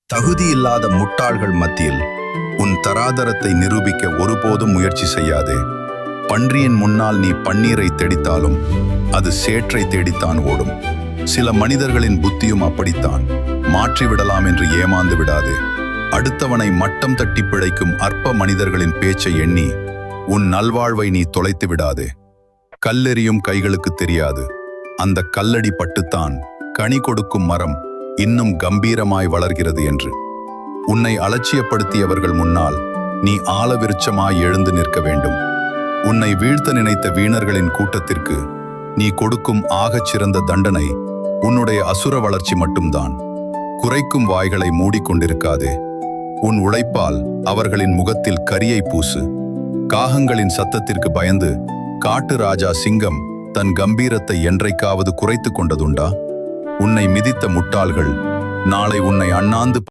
தகுதியில்லாத முட்டாள்கள் மத்தியில் உன் தராதரத்தை நிரூபிக்க ஒருபோதும் முயற்சி செய்யாதே. பன்றியின் முன்னால் நீ பன்னீரை தெடித்தாலும் அது சேற்றை தேடித்தான் ஓடும். சில மனிதர்களின் புத்தியும் அப்படித்தான். மாற்றிவிடலாம் என்று ஏமாந்து விடாதே. அடுத்தவனை மட்டம் தட்டி பிழைக்கும் அற்ப மனிதர்களின் பேச்சை எண்ணி உன் நல்வாழ்வை நீ தொலைத்து விடாதே. கல்லெறியும் கைகளுக்கு தெரியாது, அந்த கல்லடி பட்டுத்தான் கனி கொடுக்கும் மரம் இன்னும் கம்பீரமாய் வளர்கிறது என்று. உன்னை அலட்சியப்படுத்தியவர்கள் முன்னால் நீ ஆலவிருட்சமாய் எழுந்து நிற்க வேண்டும். உன்னை வீழ்த்த நினைத்த வீணர்களின் கூட்டத்திற்கு நீ கொடுக்கும் ஆகச் சிறந்த தண்டனை உன்னுடைய அசுர வளர்ச்சி மட்டும்தான். குறைக்கும் வாய்களை மூடிக்கொண்டிருக்காதே. உன் உழைப்பால் அவர்களின் முகத்தில் கரியை பூசு. காகங்களின் சத்தத்திற்கு பயந்து காட்டு ராஜா சிங்கம் தன் கம்பீரத்தை என்றைக்காவது குறைத்து கொண்டதுண்டா? உன்னை மிதித்த முட்டாள்கள் நாளை உன்னை அண்ணாந்து